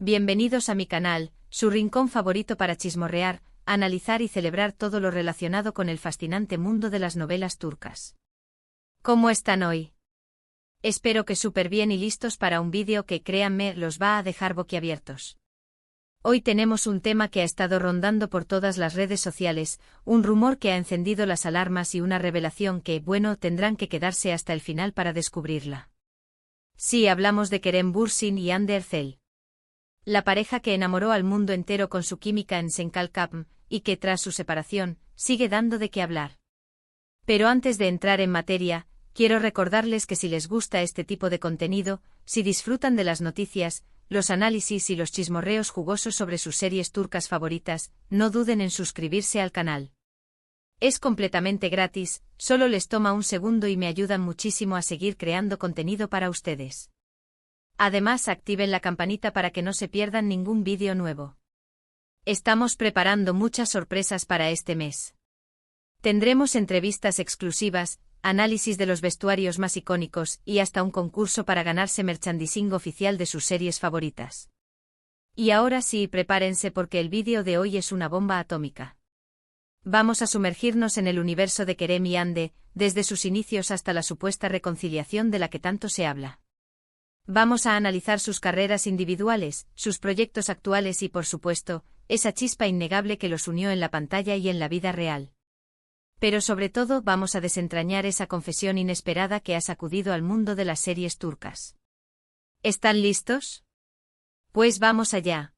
Bienvenidos a mi canal, su rincón favorito para chismorrear, analizar y celebrar todo lo relacionado con el fascinante mundo de las novelas turcas. ¿Cómo están hoy? Espero que súper bien y listos para un vídeo que, créanme, los va a dejar boquiabiertos. Hoy tenemos un tema que ha estado rondando por todas las redes sociales, un rumor que ha encendido las alarmas y una revelación que, bueno, tendrán que quedarse hasta el final para descubrirla. Sí, hablamos de Kerem Bürsin y Hande Erçel. La pareja que enamoró al mundo entero con su química en Senkalkapm, y que tras su separación, sigue dando de qué hablar. Pero antes de entrar en materia, quiero recordarles que si les gusta este tipo de contenido, si disfrutan de las noticias, los análisis y los chismorreos jugosos sobre sus series turcas favoritas, no duden en suscribirse al canal. Es completamente gratis, solo les toma un segundo y me ayudan muchísimo a seguir creando contenido para ustedes. Además, activen la campanita para que no se pierdan ningún vídeo nuevo. Estamos preparando muchas sorpresas para este mes. Tendremos entrevistas exclusivas, análisis de los vestuarios más icónicos y hasta un concurso para ganarse merchandising oficial de sus series favoritas. Y ahora sí, prepárense porque el vídeo de hoy es una bomba atómica. Vamos a sumergirnos en el universo de Kerem y Hande, desde sus inicios hasta la supuesta reconciliación de la que tanto se habla. Vamos a analizar sus carreras individuales, sus proyectos actuales y, por supuesto, esa chispa innegable que los unió en la pantalla y en la vida real. Pero sobre todo vamos a desentrañar esa confesión inesperada que ha sacudido al mundo de las series turcas. ¿Están listos? Pues vamos allá.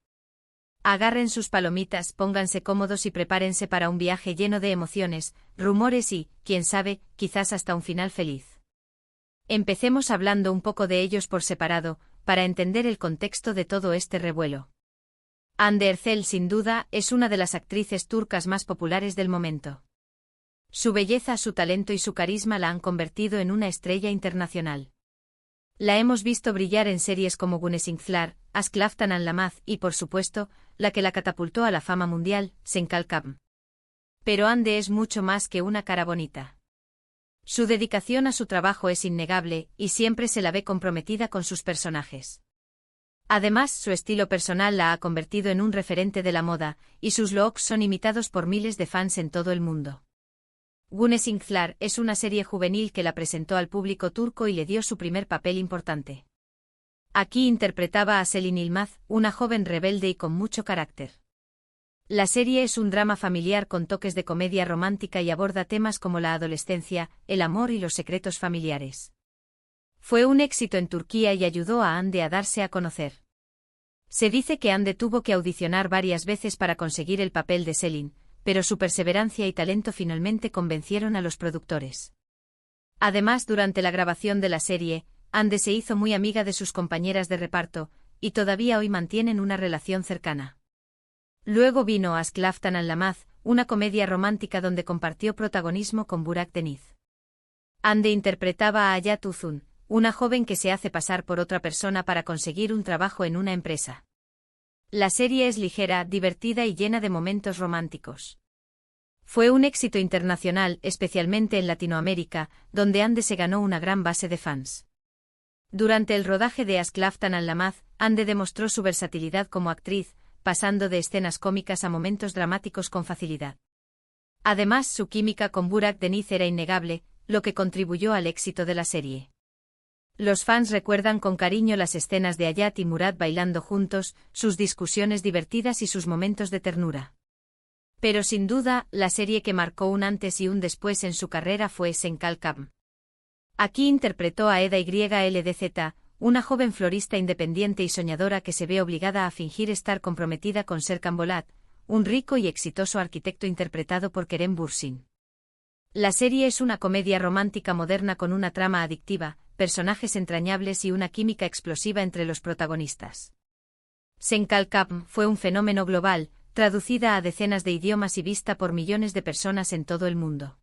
Agarren sus palomitas, pónganse cómodos y prepárense para un viaje lleno de emociones, rumores y, quién sabe, quizás hasta un final feliz. Empecemos hablando un poco de ellos por separado, para entender el contexto de todo este revuelo. Hande Erçel, sin duda, es una de las actrices turcas más populares del momento. Su belleza, su talento y su carisma la han convertido en una estrella internacional. La hemos visto brillar en series como Güneşinkler, Aşk Laftan Anlamaz y, por supuesto, la que la catapultó a la fama mundial, Senkalkapm. Pero Hande es mucho más que una cara bonita. Su dedicación a su trabajo es innegable, y siempre se la ve comprometida con sus personajes. Además, su estilo personal la ha convertido en un referente de la moda, y sus looks son imitados por miles de fans en todo el mundo. Güneşinkler es una serie juvenil que la presentó al público turco y le dio su primer papel importante. Aquí interpretaba a Selin Yılmaz, una joven rebelde y con mucho carácter. La serie es un drama familiar con toques de comedia romántica y aborda temas como la adolescencia, el amor y los secretos familiares. Fue un éxito en Turquía y ayudó a Hande a darse a conocer. Se dice que Hande tuvo que audicionar varias veces para conseguir el papel de Selin, pero su perseverancia y talento finalmente convencieron a los productores. Además, durante la grabación de la serie, Hande se hizo muy amiga de sus compañeras de reparto, y todavía hoy mantienen una relación cercana. Luego vino Aşk Laftan Anlamaz, una comedia romántica donde compartió protagonismo con Burak Deniz. Hande interpretaba a Hayat Uzun, una joven que se hace pasar por otra persona para conseguir un trabajo en una empresa. La serie es ligera, divertida y llena de momentos románticos. Fue un éxito internacional, especialmente en Latinoamérica, donde Hande se ganó una gran base de fans. Durante el rodaje de Aşk Laftan Anlamaz, Hande demostró su versatilidad como actriz, pasando de escenas cómicas a momentos dramáticos con facilidad. Además, su química con Burak Deniz era innegable, lo que contribuyó al éxito de la serie. Los fans recuerdan con cariño las escenas de Hayat y Murat bailando juntos, sus discusiones divertidas y sus momentos de ternura. Pero sin duda, la serie que marcó un antes y un después en su carrera fue Senkalkapm. Aquí interpretó a Eda Yldz, una joven florista independiente y soñadora que se ve obligada a fingir estar comprometida con Serkan Bolat, un rico y exitoso arquitecto interpretado por Kerem Bürsin. La serie es una comedia romántica moderna con una trama adictiva, personajes entrañables y una química explosiva entre los protagonistas. Senkalkapm fue un fenómeno global, traducida a decenas de idiomas y vista por millones de personas en todo el mundo.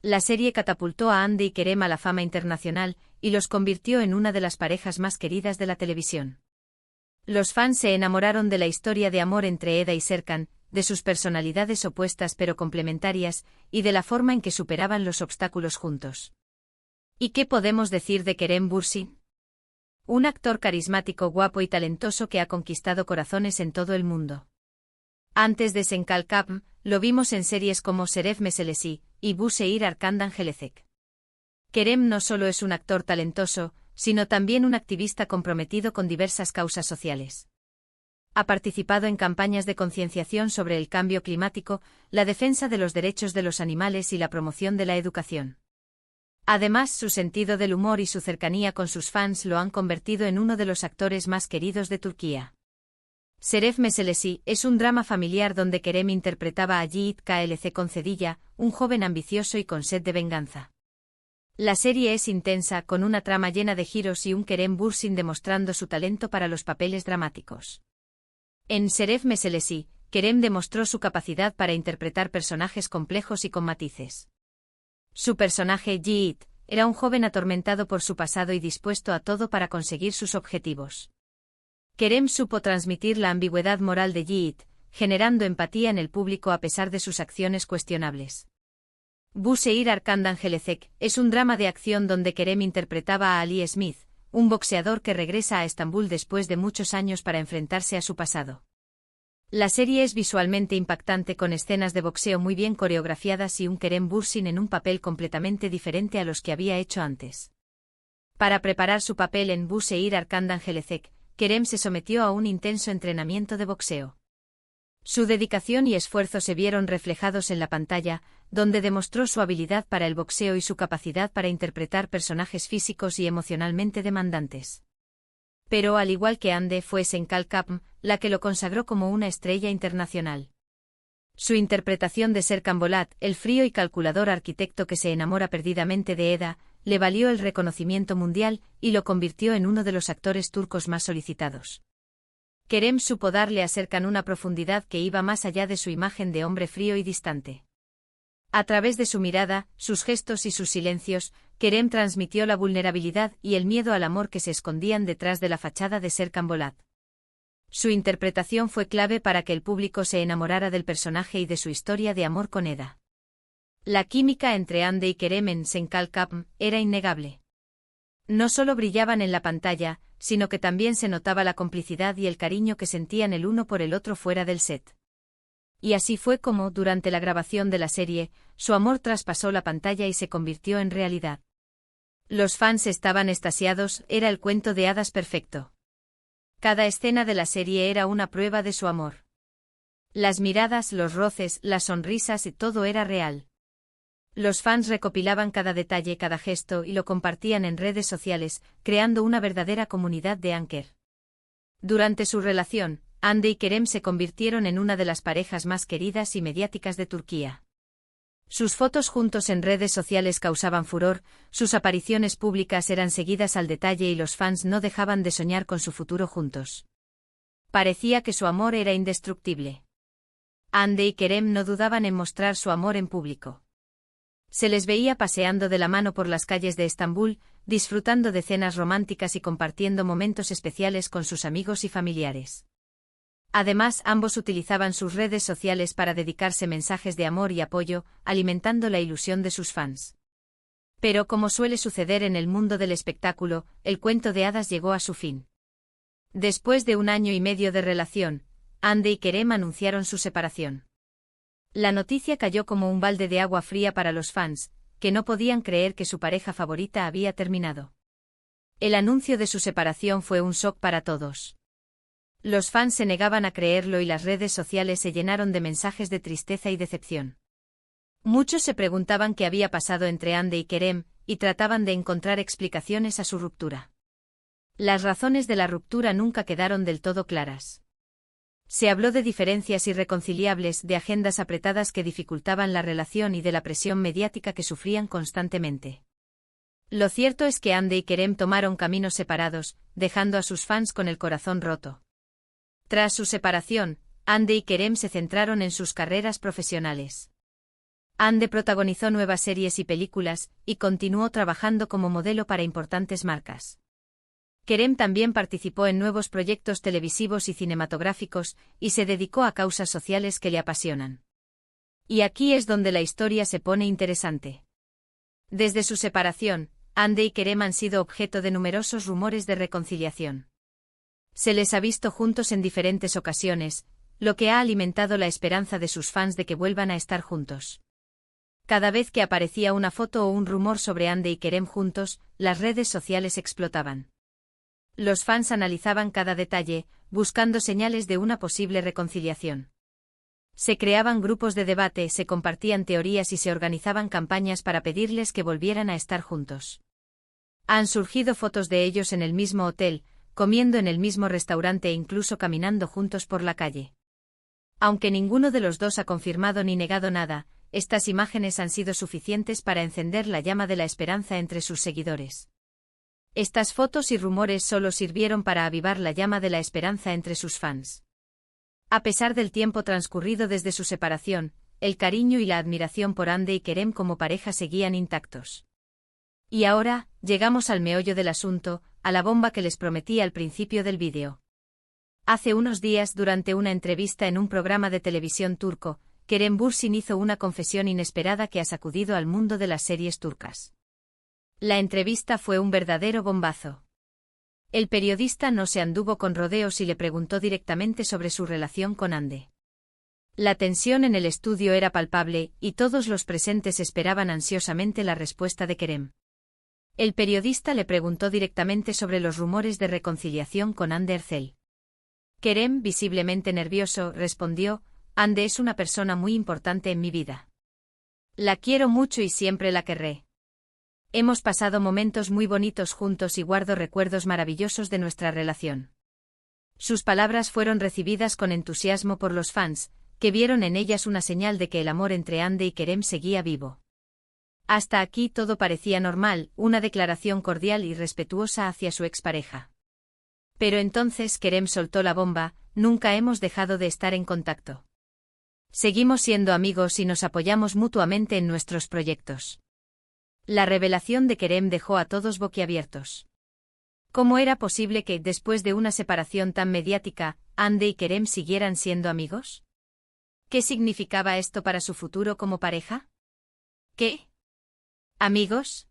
La serie catapultó a Hande y Kerem a la fama internacional, y los convirtió en una de las parejas más queridas de la televisión. Los fans se enamoraron de la historia de amor entre Eda y Serkan, de sus personalidades opuestas pero complementarias, y de la forma en que superaban los obstáculos juntos. ¿Y qué podemos decir de Kerem Bürsin? Un actor carismático, guapo y talentoso que ha conquistado corazones en todo el mundo. Antes de Senkalkapm, lo vimos en series como Şeref Meselesi y Bu Şehir Arkandan Gelecek. Kerem no solo es un actor talentoso, sino también un activista comprometido con diversas causas sociales. Ha participado en campañas de concienciación sobre el cambio climático, la defensa de los derechos de los animales y la promoción de la educación. Además, su sentido del humor y su cercanía con sus fans lo han convertido en uno de los actores más queridos de Turquía. Şeref Meselesi es un drama familiar donde Kerem interpretaba a Yiğit Klc Concedilla, un joven ambicioso y con sed de venganza. La serie es intensa, con una trama llena de giros y un Kerem Bürsin demostrando su talento para los papeles dramáticos. En Şeref Meselesi, Kerem demostró su capacidad para interpretar personajes complejos y con matices. Su personaje, Yiğit, era un joven atormentado por su pasado y dispuesto a todo para conseguir sus objetivos. Kerem supo transmitir la ambigüedad moral de Yiğit, generando empatía en el público a pesar de sus acciones cuestionables. Bu Şehir Arkandan Gelecek es un drama de acción donde Kerem interpretaba a Ali Smith, un boxeador que regresa a Estambul después de muchos años para enfrentarse a su pasado. La serie es visualmente impactante con escenas de boxeo muy bien coreografiadas y un Kerem Bürsin en un papel completamente diferente a los que había hecho antes. Para preparar su papel en Bu Şehir Arkandan Gelecek, Kerem se sometió a un intenso entrenamiento de boxeo. Su dedicación y esfuerzo se vieron reflejados en la pantalla, donde demostró su habilidad para el boxeo y su capacidad para interpretar personajes físicos y emocionalmente demandantes. Pero al igual que Hande, fue Senkalkapm la que lo consagró como una estrella internacional. Su interpretación de Serkan Bolat, el frío y calculador arquitecto que se enamora perdidamente de Eda, le valió el reconocimiento mundial y lo convirtió en uno de los actores turcos más solicitados. Kerem supo darle a Serkan una profundidad que iba más allá de su imagen de hombre frío y distante. A través de su mirada, sus gestos y sus silencios, Kerem transmitió la vulnerabilidad y el miedo al amor que se escondían detrás de la fachada de Serkan Bolat. Su interpretación fue clave para que el público se enamorara del personaje y de su historia de amor con Eda. La química entre Hande y Kerem en Senkalkapm era innegable. No solo brillaban en la pantalla, sino que también se notaba la complicidad y el cariño que sentían el uno por el otro fuera del set. Y así fue como, durante la grabación de la serie, su amor traspasó la pantalla y se convirtió en realidad. Los fans estaban extasiados, era el cuento de hadas perfecto. Cada escena de la serie era una prueba de su amor. Las miradas, los roces, las sonrisas y todo era real. Los fans recopilaban cada detalle, cada gesto y lo compartían en redes sociales, creando una verdadera comunidad de Anker. Durante su relación, Hande y Kerem se convirtieron en una de las parejas más queridas y mediáticas de Turquía. Sus fotos juntos en redes sociales causaban furor, sus apariciones públicas eran seguidas al detalle y los fans no dejaban de soñar con su futuro juntos. Parecía que su amor era indestructible. Hande y Kerem no dudaban en mostrar su amor en público. Se les veía paseando de la mano por las calles de Estambul, disfrutando de cenas románticas y compartiendo momentos especiales con sus amigos y familiares. Además, ambos utilizaban sus redes sociales para dedicarse mensajes de amor y apoyo, alimentando la ilusión de sus fans. Pero como suele suceder en el mundo del espectáculo, el cuento de hadas llegó a su fin. Después de 1 año y medio de relación, Hande y Kerem anunciaron su separación. La noticia cayó como un balde de agua fría para los fans, que no podían creer que su pareja favorita había terminado. El anuncio de su separación fue un shock para todos. Los fans se negaban a creerlo y las redes sociales se llenaron de mensajes de tristeza y decepción. Muchos se preguntaban qué había pasado entre Hande y Kerem, y trataban de encontrar explicaciones a su ruptura. Las razones de la ruptura nunca quedaron del todo claras. Se habló de diferencias irreconciliables, de agendas apretadas que dificultaban la relación y de la presión mediática que sufrían constantemente. Lo cierto es que Hande y Kerem tomaron caminos separados, dejando a sus fans con el corazón roto. Tras su separación, Hande y Kerem se centraron en sus carreras profesionales. Hande protagonizó nuevas series y películas, y continuó trabajando como modelo para importantes marcas. Kerem también participó en nuevos proyectos televisivos y cinematográficos, y se dedicó a causas sociales que le apasionan. Y aquí es donde la historia se pone interesante. Desde su separación, Hande y Kerem han sido objeto de numerosos rumores de reconciliación. Se les ha visto juntos en diferentes ocasiones, lo que ha alimentado la esperanza de sus fans de que vuelvan a estar juntos. Cada vez que aparecía una foto o un rumor sobre Hande y Kerem juntos, las redes sociales explotaban. Los fans analizaban cada detalle, buscando señales de una posible reconciliación. Se creaban grupos de debate, se compartían teorías y se organizaban campañas para pedirles que volvieran a estar juntos. Han surgido fotos de ellos en el mismo hotel, comiendo en el mismo restaurante e incluso caminando juntos por la calle. Aunque ninguno de los dos ha confirmado ni negado nada, estas imágenes han sido suficientes para encender la llama de la esperanza entre sus seguidores. Estas fotos y rumores solo sirvieron para avivar la llama de la esperanza entre sus fans. A pesar del tiempo transcurrido desde su separación, el cariño y la admiración por Hande y Kerem como pareja seguían intactos. Y ahora, llegamos al meollo del asunto, a la bomba que les prometí al principio del vídeo. Hace unos días, durante una entrevista en un programa de televisión turco, Kerem Bürsin hizo una confesión inesperada que ha sacudido al mundo de las series turcas. La entrevista fue un verdadero bombazo. El periodista no se anduvo con rodeos y le preguntó directamente sobre su relación con Hande. La tensión en el estudio era palpable, y todos los presentes esperaban ansiosamente la respuesta de Kerem. El periodista le preguntó directamente sobre los rumores de reconciliación con Hande Erçel. Kerem, visiblemente nervioso, respondió: Hande es una persona muy importante en mi vida. La quiero mucho y siempre la querré. Hemos pasado momentos muy bonitos juntos y guardo recuerdos maravillosos de nuestra relación. Sus palabras fueron recibidas con entusiasmo por los fans, que vieron en ellas una señal de que el amor entre Hande y Kerem seguía vivo. Hasta aquí todo parecía normal, una declaración cordial y respetuosa hacia su expareja. Pero entonces Kerem soltó la bomba: nunca hemos dejado de estar en contacto. Seguimos siendo amigos y nos apoyamos mutuamente en nuestros proyectos. La revelación de Kerem dejó a todos boquiabiertos. ¿Cómo era posible que, después de una separación tan mediática, Hande y Kerem siguieran siendo amigos? ¿Qué significaba esto para su futuro como pareja? ¿Qué? ¿Amigos?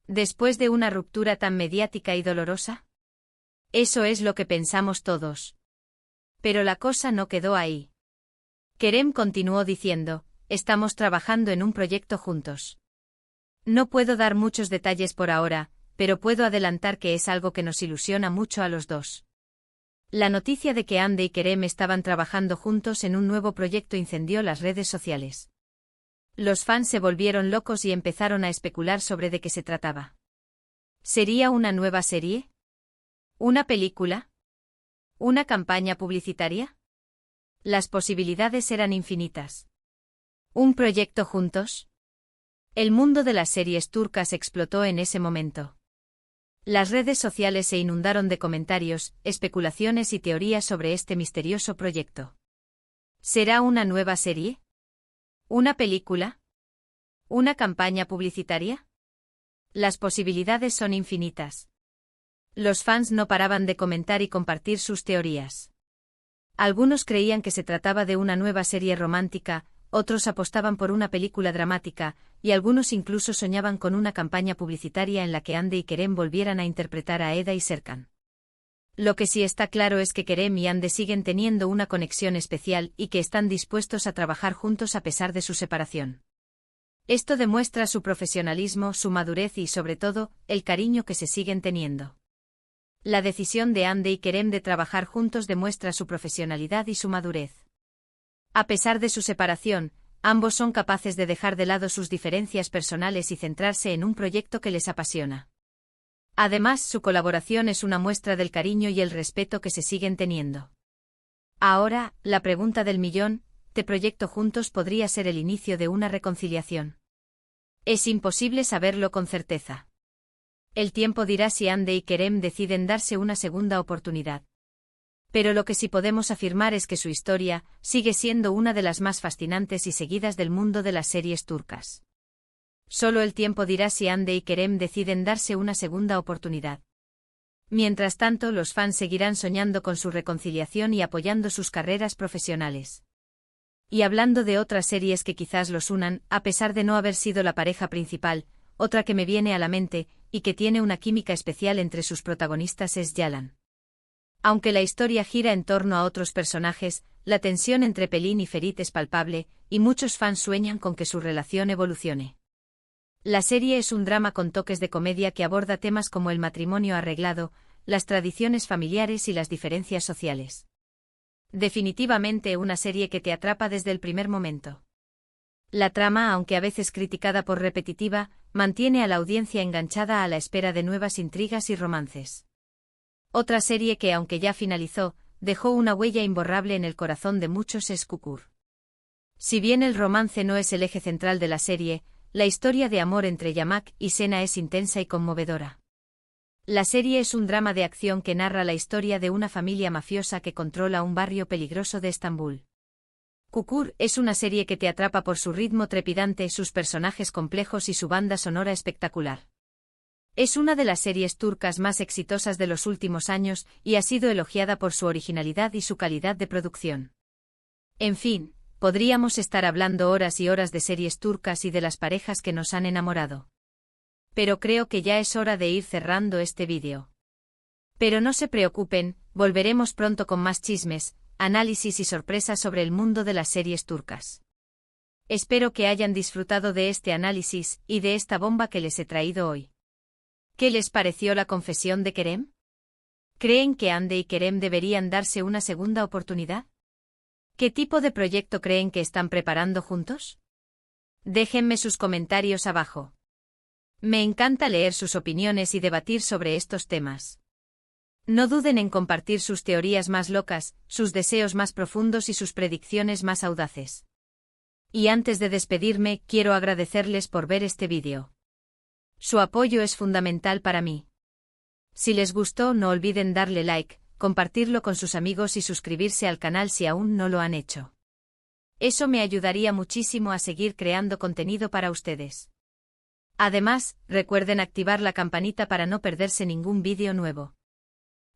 ¿Después de una ruptura tan mediática y dolorosa? Eso es lo que pensamos todos. Pero la cosa no quedó ahí. Kerem continuó diciendo: estamos trabajando en un proyecto juntos. No puedo dar muchos detalles por ahora, pero puedo adelantar que es algo que nos ilusiona mucho a los dos. La noticia de que Hande y Kerem estaban trabajando juntos en un nuevo proyecto incendió las redes sociales. Los fans se volvieron locos y empezaron a especular sobre de qué se trataba. ¿Sería una nueva serie? ¿Una película? ¿Una campaña publicitaria? Las posibilidades eran infinitas. ¿Un proyecto juntos? El mundo de las series turcas explotó en ese momento. Las redes sociales se inundaron de comentarios, especulaciones y teorías sobre este misterioso proyecto. ¿Será una nueva serie? ¿Una película? ¿Una campaña publicitaria? Las posibilidades son infinitas. Los fans no paraban de comentar y compartir sus teorías. Algunos creían que se trataba de una nueva serie romántica, otros apostaban por una película dramática, y algunos incluso soñaban con una campaña publicitaria en la que Hande y Kerem volvieran a interpretar a Eda y Serkan. Lo que sí está claro es que Kerem y Hande siguen teniendo una conexión especial y que están dispuestos a trabajar juntos a pesar de su separación. Esto demuestra su profesionalismo, su madurez y, sobre todo, el cariño que se siguen teniendo. La decisión de Hande y Kerem de trabajar juntos demuestra su profesionalidad y su madurez. A pesar de su separación, ambos son capaces de dejar de lado sus diferencias personales y centrarse en un proyecto que les apasiona. Además, su colaboración es una muestra del cariño y el respeto que se siguen teniendo. Ahora, la pregunta del millón: ¿este proyecto juntos podría ser el inicio de una reconciliación? Es imposible saberlo con certeza. El tiempo dirá si Hande y Kerem deciden darse una segunda oportunidad. Pero lo que sí podemos afirmar es que su historia sigue siendo una de las más fascinantes y seguidas del mundo de las series turcas. Solo el tiempo dirá si Hande y Kerem deciden darse una segunda oportunidad. Mientras tanto, los fans seguirán soñando con su reconciliación y apoyando sus carreras profesionales. Y hablando de otras series que quizás los unan, a pesar de no haber sido la pareja principal, otra que me viene a la mente, y que tiene una química especial entre sus protagonistas es Yalan. Aunque la historia gira en torno a otros personajes, la tensión entre Pelin y Ferit es palpable, y muchos fans sueñan con que su relación evolucione. La serie es un drama con toques de comedia que aborda temas como el matrimonio arreglado, las tradiciones familiares y las diferencias sociales. Definitivamente una serie que te atrapa desde el primer momento. La trama, aunque a veces criticada por repetitiva, mantiene a la audiencia enganchada a la espera de nuevas intrigas y romances. Otra serie que, aunque ya finalizó, dejó una huella imborrable en el corazón de muchos es Kukur. Si bien el romance no es el eje central de la serie, la historia de amor entre Yamak y Sena es intensa y conmovedora. La serie es un drama de acción que narra la historia de una familia mafiosa que controla un barrio peligroso de Estambul. Kukur es una serie que te atrapa por su ritmo trepidante, sus personajes complejos y su banda sonora espectacular. Es una de las series turcas más exitosas de los últimos años y ha sido elogiada por su originalidad y su calidad de producción. En fin, podríamos estar hablando horas y horas de series turcas y de las parejas que nos han enamorado. Pero creo que ya es hora de ir cerrando este vídeo. Pero no se preocupen, volveremos pronto con más chismes, análisis y sorpresas sobre el mundo de las series turcas. Espero que hayan disfrutado de este análisis y de esta bomba que les he traído hoy. ¿Qué les pareció la confesión de Kerem? ¿Creen que Hande y Kerem deberían darse una segunda oportunidad? ¿Qué tipo de proyecto creen que están preparando juntos? Déjenme sus comentarios abajo. Me encanta leer sus opiniones y debatir sobre estos temas. No duden en compartir sus teorías más locas, sus deseos más profundos y sus predicciones más audaces. Y antes de despedirme, quiero agradecerles por ver este vídeo. Su apoyo es fundamental para mí. Si les gustó, no olviden darle like, compartirlo con sus amigos y suscribirse al canal si aún no lo han hecho. Eso me ayudaría muchísimo a seguir creando contenido para ustedes. Además, recuerden activar la campanita para no perderse ningún vídeo nuevo.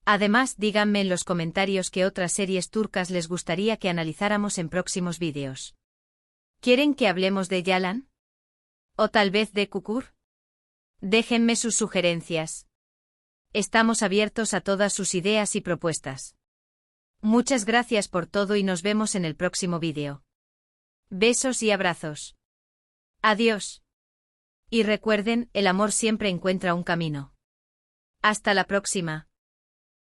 Además, díganme en los comentarios qué otras series turcas les gustaría que analizáramos en próximos vídeos. ¿Quieren que hablemos de Yalan? ¿O tal vez de Kukur? Déjenme sus sugerencias. Estamos abiertos a todas sus ideas y propuestas. Muchas gracias por todo y nos vemos en el próximo vídeo. Besos y abrazos. Adiós. Y recuerden, el amor siempre encuentra un camino. Hasta la próxima.